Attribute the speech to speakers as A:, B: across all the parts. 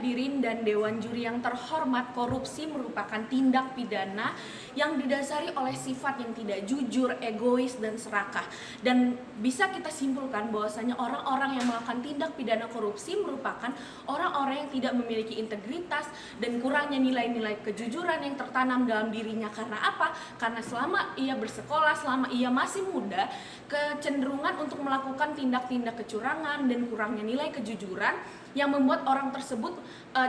A: hadirin dan Dewan Juri yang terhormat, korupsi merupakan tindak pidana yang didasari oleh sifat yang tidak jujur, egois, dan serakah. Dan bisa kita simpulkan bahwasanya orang-orang yang melakukan tindak pidana korupsi merupakan orang-orang yang tidak memiliki integritas dan kurangnya nilai-nilai kejujuran yang tertanam dalam dirinya. Karena apa? Karena selama ia bersekolah, selama ia masih muda, kecenderungan untuk melakukan tindak-tindak kecurangan dan kurangnya nilai kejujuran yang membuat orang tersebut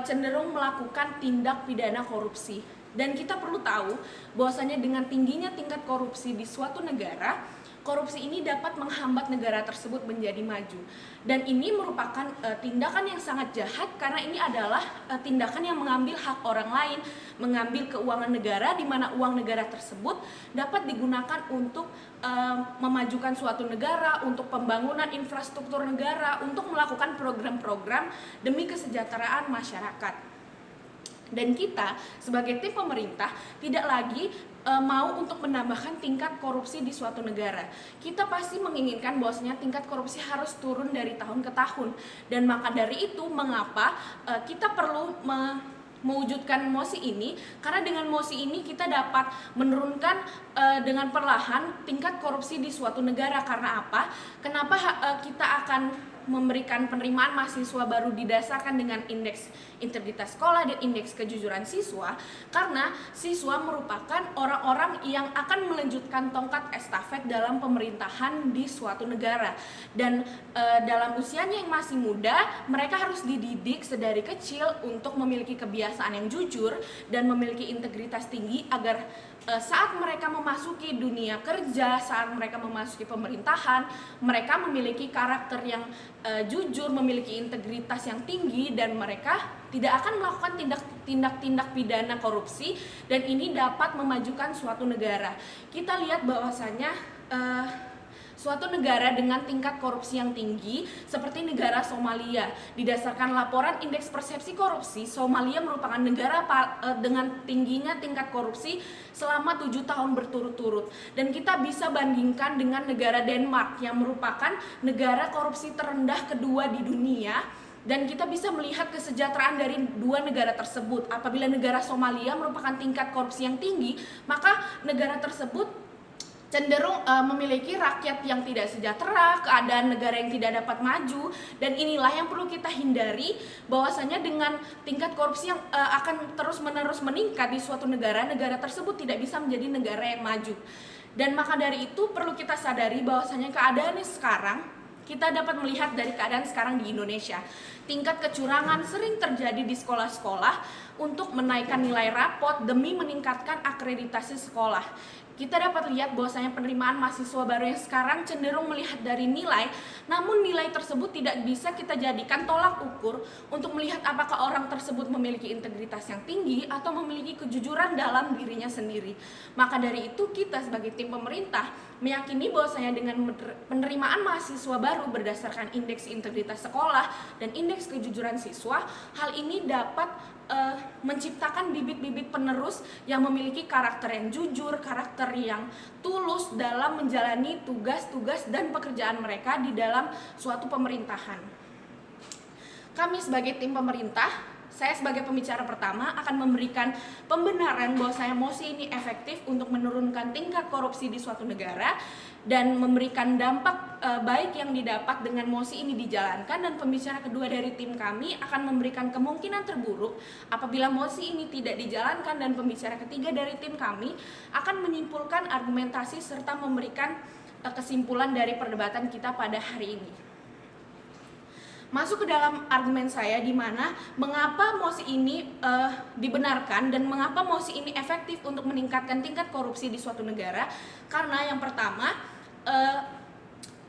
A: cenderung melakukan tindak pidana korupsi. Dan kita perlu tahu bahwasanya dengan tingginya tingkat korupsi di suatu negara, korupsi ini dapat menghambat negara tersebut menjadi maju. Dan ini merupakan tindakan yang sangat jahat karena ini adalah tindakan yang mengambil hak orang lain, mengambil keuangan negara di mana uang negara tersebut dapat digunakan untuk memajukan suatu negara, untuk pembangunan infrastruktur negara, untuk melakukan program-program demi kesejahteraan masyarakat. Dan kita sebagai tim pemerintah tidak lagi mau untuk menambahkan tingkat korupsi di suatu negara. Kita pasti menginginkan bahwasanya tingkat korupsi harus turun dari tahun ke tahun. Dan maka dari itu mengapa kita perlu mewujudkan mosi ini, karena dengan mosi ini kita dapat menurunkan dengan perlahan tingkat korupsi di suatu negara. Karena apa? Kenapa kita akan memberikan penerimaan mahasiswa baru didasarkan dengan indeks integritas sekolah dan indeks kejujuran siswa? Karena siswa merupakan orang-orang yang akan melanjutkan tongkat estafet dalam pemerintahan di suatu negara. Dan dalam usianya yang masih muda, mereka harus dididik sedari kecil untuk memiliki kebiasaan yang jujur dan memiliki integritas tinggi agar saat mereka memasuki dunia kerja, saat mereka memasuki pemerintahan, mereka memiliki karakter yang jujur, memiliki integritas yang tinggi, dan mereka tidak akan melakukan tindak pidana korupsi, dan ini dapat memajukan suatu negara. Kita lihat bahwasanya suatu negara dengan tingkat korupsi yang tinggi seperti negara Somalia, didasarkan laporan indeks persepsi korupsi, Somalia merupakan negara dengan tingginya tingkat korupsi selama 7 tahun berturut-turut. Dan kita bisa bandingkan dengan negara Denmark yang merupakan negara korupsi terendah kedua di dunia. Dan kita bisa melihat kesejahteraan dari dua negara tersebut. Apabila negara Somalia merupakan tingkat korupsi yang tinggi, maka negara tersebut cenderung memiliki rakyat yang tidak sejahtera, keadaan negara yang tidak dapat maju. Dan inilah yang perlu kita hindari, bahwasanya dengan tingkat korupsi yang akan terus-menerus meningkat di suatu negara, negara tersebut tidak bisa menjadi negara yang maju. Dan maka dari itu perlu kita sadari bahwasanya keadaannya sekarang, kita dapat melihat dari keadaan sekarang di Indonesia. Tingkat kecurangan sering terjadi di sekolah-sekolah untuk menaikkan nilai rapot demi meningkatkan akreditasi sekolah. Kita dapat lihat bahwasanya penerimaan mahasiswa baru yang sekarang cenderung melihat dari nilai, namun nilai tersebut tidak bisa kita jadikan tolak ukur untuk melihat apakah orang tersebut memiliki integritas yang tinggi atau memiliki kejujuran dalam dirinya sendiri. Maka dari itu kita sebagai tim pemerintah meyakini bahwasanya dengan penerimaan mahasiswa baru berdasarkan indeks integritas sekolah dan indeks kejujuran siswa, hal ini dapat menciptakan bibit-bibit penerus yang memiliki karakter yang jujur, karakter yang tulus dalam menjalani tugas-tugas dan pekerjaan mereka di dalam suatu pemerintahan. Kami sebagai tim pemerintah, saya sebagai pembicara pertama akan memberikan pembenaran bahwasanya mosi ini efektif untuk menurunkan tingkat korupsi di suatu negara dan memberikan dampak baik yang didapat dengan mosi ini dijalankan. Dan pembicara kedua dari tim kami akan memberikan kemungkinan terburuk apabila mosi ini tidak dijalankan, dan pembicara ketiga dari tim kami akan menyimpulkan argumentasi serta memberikan kesimpulan dari perdebatan kita pada hari ini. Masuk ke dalam argumen saya, di mana mengapa mosi ini dibenarkan dan mengapa mosi ini efektif untuk meningkatkan tingkat korupsi di suatu negara. Karena yang pertama,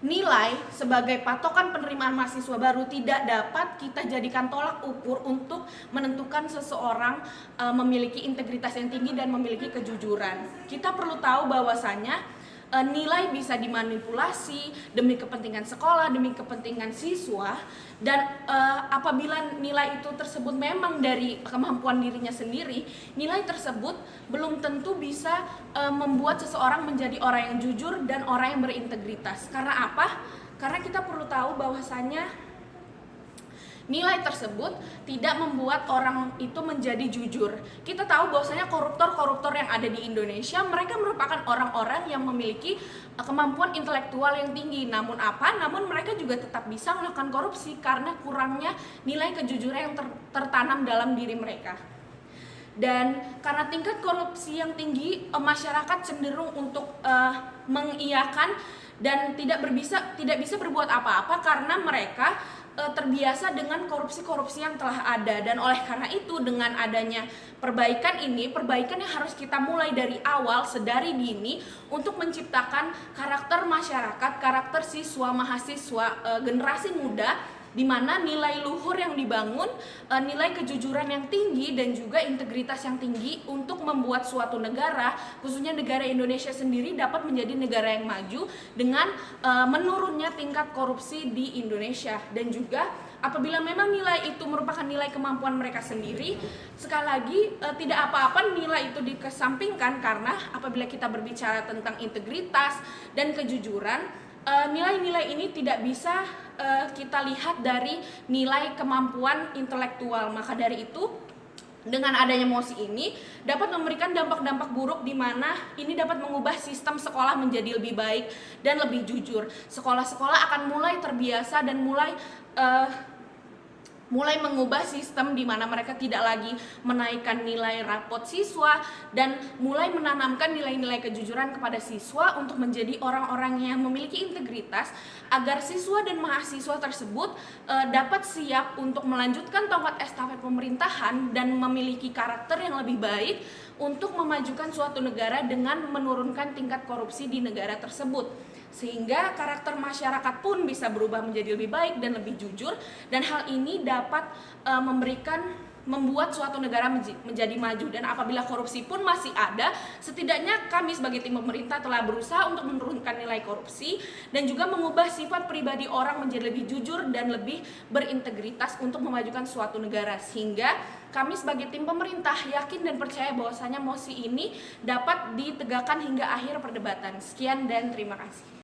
A: nilai sebagai patokan penerimaan mahasiswa baru tidak dapat kita jadikan tolak ukur untuk menentukan seseorang memiliki integritas yang tinggi dan memiliki kejujuran. Kita perlu tahu bahwasanya nilai bisa dimanipulasi demi kepentingan sekolah, demi kepentingan siswa, dan apabila nilai itu tersebut memang dari kemampuan dirinya sendiri, nilai tersebut belum tentu bisa membuat seseorang menjadi orang yang jujur dan orang yang berintegritas. Karena apa? Karena kita perlu tahu bahwasanya nilai tersebut tidak membuat orang itu menjadi jujur. Kita tahu bahwasanya koruptor-koruptor yang ada di Indonesia, mereka merupakan orang-orang yang memiliki kemampuan intelektual yang tinggi. Namun mereka juga tetap bisa melakukan korupsi karena kurangnya nilai kejujuran yang tertanam dalam diri mereka. Dan karena tingkat korupsi yang tinggi, masyarakat cenderung untuk mengiyakan dan tidak bisa berbuat apa-apa karena mereka terbiasa dengan korupsi-korupsi yang telah ada. Dan oleh karena itu, dengan adanya perbaikan yang harus kita mulai dari awal, sedari dini, untuk menciptakan karakter masyarakat, karakter siswa, mahasiswa, generasi muda, di mana nilai luhur yang dibangun, nilai kejujuran yang tinggi dan juga integritas yang tinggi untuk membuat suatu negara, khususnya negara Indonesia sendiri, dapat menjadi negara yang maju dengan menurunnya tingkat korupsi di Indonesia. Dan juga apabila memang nilai itu merupakan nilai kemampuan mereka sendiri, sekali lagi tidak apa-apa nilai itu dikesampingkan, karena apabila kita berbicara tentang integritas dan kejujuran, nilai-nilai ini tidak bisa kita lihat dari nilai kemampuan intelektual. Maka dari itu, dengan adanya MOSI ini dapat memberikan dampak-dampak buruk, di mana ini dapat mengubah sistem sekolah menjadi lebih baik dan lebih jujur. Sekolah-sekolah akan mulai terbiasa dan mulai mengubah sistem di mana mereka tidak lagi menaikkan nilai rapot siswa dan mulai menanamkan nilai-nilai kejujuran kepada siswa untuk menjadi orang-orang yang memiliki integritas, agar siswa dan mahasiswa tersebut dapat siap untuk melanjutkan tongkat estafet pemerintahan dan memiliki karakter yang lebih baik untuk memajukan suatu negara dengan menurunkan tingkat korupsi di negara tersebut, sehingga karakter masyarakat pun bisa berubah menjadi lebih baik dan lebih jujur. Dan hal ini dapat membuat suatu negara menjadi maju. Dan apabila korupsi pun masih ada, setidaknya kami sebagai tim pemerintah telah berusaha untuk menurunkan nilai korupsi dan juga mengubah sifat pribadi orang menjadi lebih jujur dan lebih berintegritas untuk memajukan suatu negara. Sehingga kami sebagai tim pemerintah yakin dan percaya bahwasanya MOSI ini dapat ditegakkan hingga akhir perdebatan. Sekian dan terima kasih.